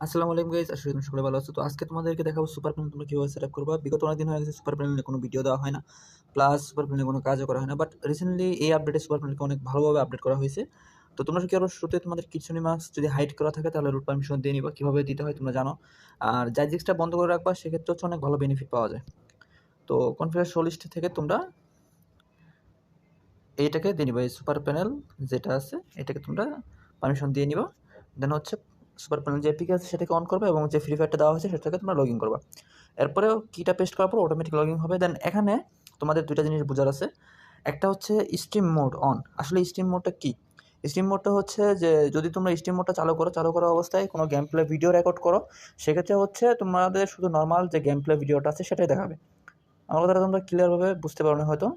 আসসালামু আলাইকুম গাইস, আশা করি তোমরা সকলে ভালো আছো। তো আজকে তোমাদেরকে দেখাবো সুপার প্লেন তোমরা কিভাবে সেটআপ করবা। বিগত অনেক দিন হয়ে গেছে সুপার প্লেনে কোনো ভিডিও দেওয়া হয় না, প্লাস সুপার প্লেনে কোনো কাজও করা হয় না। বাট রিসেন্টলি এই আপডেটে সুপার প্লেনকে অনেক ভালোভাবে আপডেট করা হয়েছে। তো তোমরা কি আরো শুরুতে তোমাদের কিছু মার্কস যদি হাইড করা থাকে তাহলে রুট পারমিশন দিয়ে নিবা, কীভাবে দিতে হয় তোমরা জানো। আর জাইজিক্সটা বন্ধ করে রাখবা, সেক্ষেত্রে হচ্ছে অনেক ভালো বেনিফিট পাওয়া যায়। তো কনফিগার শো লিস্ট থেকে তোমরা এইটাকে দিয়ে নিবা, এই সুপার প্যানেল যেটা আছে এটাকে তোমরা পারমিশন দিয়ে নিবা। দেন হচ্ছে সুপার প্যানেল যে এপিকে আছে সেটাকে অন করবে এবং যে ফ্রি ফায়ারটা দেওয়া হয়েছে সেটাকে তোমরা লগ ইন করবা। এরপরেও কিটা পেস্ট করার পর অটোমেটিক লগ ইন হবে। দেন এখানে তোমাদের দুইটা জিনিস বোঝার আছে। একটা হচ্ছে স্ট্রিম মোড অন। আসলে স্ট্রিম মোডটা কী? স্ট্রিম মোডটা হচ্ছে যে যদি তোমরা স্ট্রিম মোডটা চালু করা অবস্থায় কোনো গেম প্লে ভিডিও রেকর্ড করো, সেক্ষেত্রে হচ্ছে তোমাদের শুধু নর্মাল যে গেম প্লে ভিডিওটা আছে সেটাই দেখাবে। আমার কথাটা তোমরা ক্লিয়ারভাবে বুঝতে পারো না হয়তো।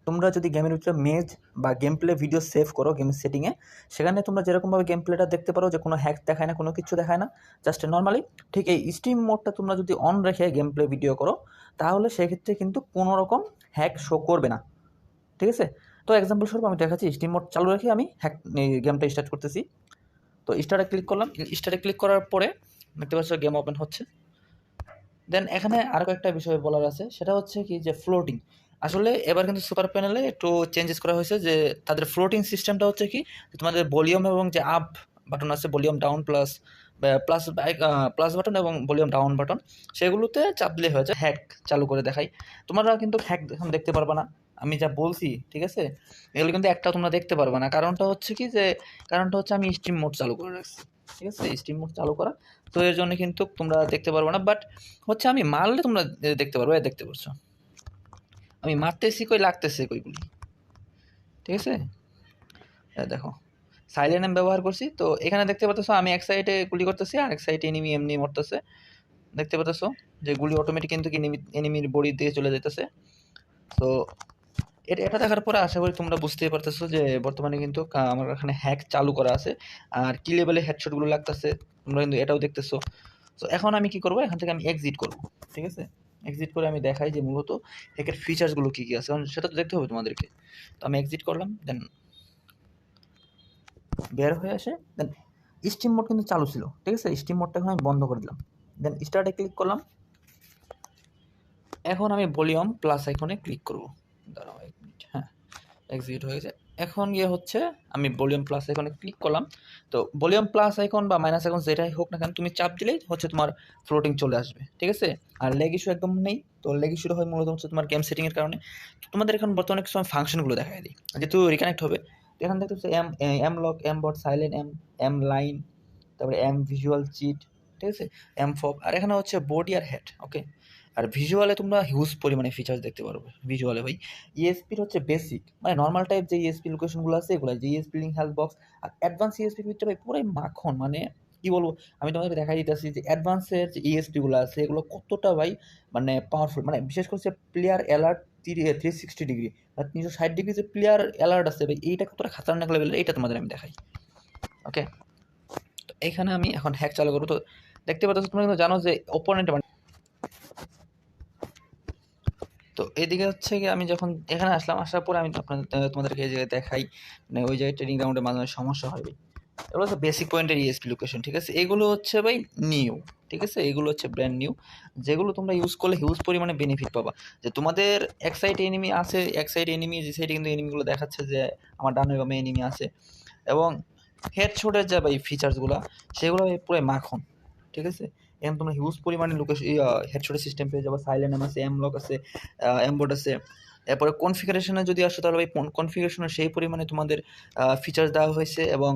তোমরা যদি গেমের ভিতরে মেজ বা গেম প্লে ভিডিও সেভ করো গেমের সেটিংয়ে, সেখানে তোমরা যেরকমভাবে গেম প্লেটা দেখতে পারো যে কোনো হ্যাক দেখায় না, কোনো কিছু দেখায় না, জাস্ট নর্মালি ঠিক এই স্ট্রিম মোডটা তোমরা যদি অন রেখে গেম প্লে ভিডিও করো, তাহলে সেক্ষেত্রে কিন্তু কোনো রকম হ্যাক শো করবে না। ঠিক আছে? তো এক্সাম্পল স্বরূপ আমি দেখাচ্ছি, স্ট্রিম মোড চালু রেখে আমি গেমটা স্টার্ট করতেছি। তো স্টার্টে ক্লিক করলাম। স্টার্টে ক্লিক করার পরে দেখতে পাচ্ছ গেম ওপেন হচ্ছে। দেন এখানে আরও একটা বিষয় বলার আছে, সেটা হচ্ছে কি যে ফ্লোটিং। আসলে এবার কিন্তু সুপার প্যানেলে একটু চেঞ্জেস করা হয়েছে, যে তাদের ফ্লোটিং সিস্টেমটা হচ্ছে কি, তোমাদের ভলিউম এবং যে আপ বাটন আছে, volume down plus plus plus button এবং ভলিউম ডাউন বাটন, সেগুলোতে চাপ দিলে হয়েছে হ্যাক চালু করে দেখাই। তোমরা কিন্তু হ্যাক এখন দেখতে পারবে না, আমি যা বলছি ঠিক আছে, এগুলো কিন্তু একটা তোমরা দেখতে পারবে না। কারণটা হচ্ছে কি যে, কারণটা হচ্ছে আমি স্ট্রিম মোড চালু করে রাখছি। ঠিক আছে, স্ট্রিম মোড চালু করা, তো এর জন্য কিন্তু তোমরা দেখতে পারবে না। বাট হচ্ছে আমি মারলে তোমরা দেখতে পারবে। দেখতে পারছো আমি মারতেছি কই, লাগতেছে কইগুলি। ঠিক আছে, দেখো সাইলেন্ট এম ব্যবহার করছি। তো এখানে দেখতে পাচ্ছ আমি এক সাইডে গুলি করতেছি আর এক সাইডে এনিমি এমনি মরতেছে। দেখতে পাচ্ছ যে গুলি অটোমেটিক কিন্তু এনিমির বডি দিয়ে চলে যেতেছে। তো এটা দেখার পরে আশা করি তোমরা বুঝতেই পারতেছো যে বর্তমানে কিন্তু আমার এখানে হ্যাক চালু করা আছে আর কি লেভেলে হেডশটগুলো লাগতেছে তোমরা কিন্তু এটাও দেখতেছো। তো এখন আমি কি করব, এখান থেকে আমি এক্সিট করব। ঠিক আছে, এক্সিট করে আমি দেখাই যে মূলত হ্যাকের ফিচার্সগুলো কী কী আছে, কারণ সেটা তো দেখতে হবে তোমাদেরকে। তো আমি এক্সিট করলাম, দেন বের হয়ে আসে। দেন স্টিম মোড কিন্তু চালু ছিল, ঠিক আছে, স্টিম মোডটা এখন আমি বন্ধ করে দিলাম। দেন স্টার্টে ক্লিক করলাম। এখন আমি ভলিউম প্লাস আইকনে ক্লিক করব। দাঁড়াও 1 মিনিট, হ্যাঁ এক্সিট হয়ে গেছে। এখন গিয়ে হচ্ছে আমি ভলিউম প্লাস আইকনে ক্লিক করলাম। তো ভলিউম প্লাস আইকন বা মাইনাস আইকন যেটাই হোক না কেন, তুমি চাপ দিলেই হচ্ছে তোমার ফ্লোটিং চলে আসবে। ঠিক আছে, আর লেগ ইস্যু একদম নেই। তো লেগ ইস্যুটা হয় মূলত হচ্ছে তোমার গেম সেটিংয়ের কারণে। তো তোমাদের এখন বর্তমানে কিছু আমি ফাংশনগুলো দেখাই দিই, যেহেতু রিকানেক্ট হবে। তো এখানে দেখতে হচ্ছে এম লক, এম বট, সাইলেন্ট এম লাইন, তারপরে এম ভিজুয়াল চিট, ঠিক আছে, এম ফব, আর এখানে হচ্ছে বডি আর হেড। ওকে, আর ভিজুয়ালে তোমরা হিউজ পরিমাণে ফিচার্স দেখতে পারবে ভিজুয়ালে ভাই। ইএসপির হচ্ছে বেসিক মানে নর্মাল টাইপ যে ইএসপি লোকেশনগুলো আছে এগুলো, যে ইএসপি লিঙ্ক হেলথ বক্স, আর অ্যাডভান্স ইএসপির ভিতরে ভাই পুরাই মাখন। মানে কি বলবো, আমি তোমাদেরকে দেখাই দিতেছি যে অ্যাডভান্সের যে ইএসপিগুলো আছে এগুলো কতটা ভাই মানে পাওয়ারফুল। মানে বিশেষ করে প্লেয়ার অ্যালার্ট 360 ডিগ্রি বা 360 ডিগ্রি যে প্লেয়ার অ্যালার্ট আছে ভাই, এইটা কতটা খাতারনাক লেভেলের, এইটা তোমাদের আমি দেখাই। ওকে, তো এখানে আমি এখন হ্যাক চালু করবো। তো দেখতে পাচ্ছ তোমরা কিন্তু জানো যে ওপোনেন্ট, তো এদিকে হচ্ছে কি আমি যখন এখানে আসলাম, আসার পরে আমি তোমাদেরকে এই জায়গায় দেখাই, মানে ওই জায়গায় ট্রেনিং গ্রাউন্ডে মাঝে মাঝে সমস্যা হয় ভাই। এগুলো হচ্ছে বেসিক পয়েন্টের ইএসপি লোকেশন। ঠিক আছে, এগুলো হচ্ছে ভাই নিউ। ঠিক আছে, এগুলো হচ্ছে ব্র্যান্ড নিউ, যেগুলো তোমরা ইউজ করলে হিউজ পরিমাণে বেনিফিট পাবা। যে তোমাদের এক সাইডে এনিমি আছে, এক সাইডে এনিমি, যে সাইডে কিন্তু এনিমিগুলো দেখাচ্ছে যে আমার ডানে বামে এনিমি আছে, এবং হেডশটের যে ভাই ফিচার্সগুলো সেগুলো পুরো মাখন। ঠিক আছে, এখন তোমরা হিউজ পরিমাণে লোকেশন হেডশটের সিস্টেম পেয়ে যাবো। সাইলেন্ট এম আছে, এম লক আছে, এমবোর্ড আছে। এরপরে কনফিগারেশনে যদি আসো তাহলে ভাই কনফিগারেশনে সেই পরিমাণে তোমাদের ফিচার্স দেওয়া হয়েছে, এবং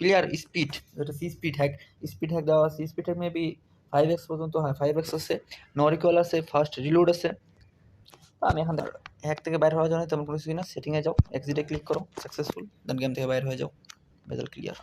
ক্লিয়ার স্পিড, যেটা স্পিড হ্যাক দেওয়া আছে। স্পিড হ্যাক মেবি 5x পর্যন্ত, হ্যাঁ 5x আছে, নো রিকল আছে, ফাস্ট রিলোড আছে। তো আমি এখন হ্যাক থেকে বাইরে হওয়ার জন্য তেমন কোনো কিছু না, সেটিংয়ে যাও, এক্সিটে ক্লিক করো, সাকসেসফুল, দেন গেম থেকে বাইরে হয়ে যাও, রেজাল্ট ক্লিয়ার।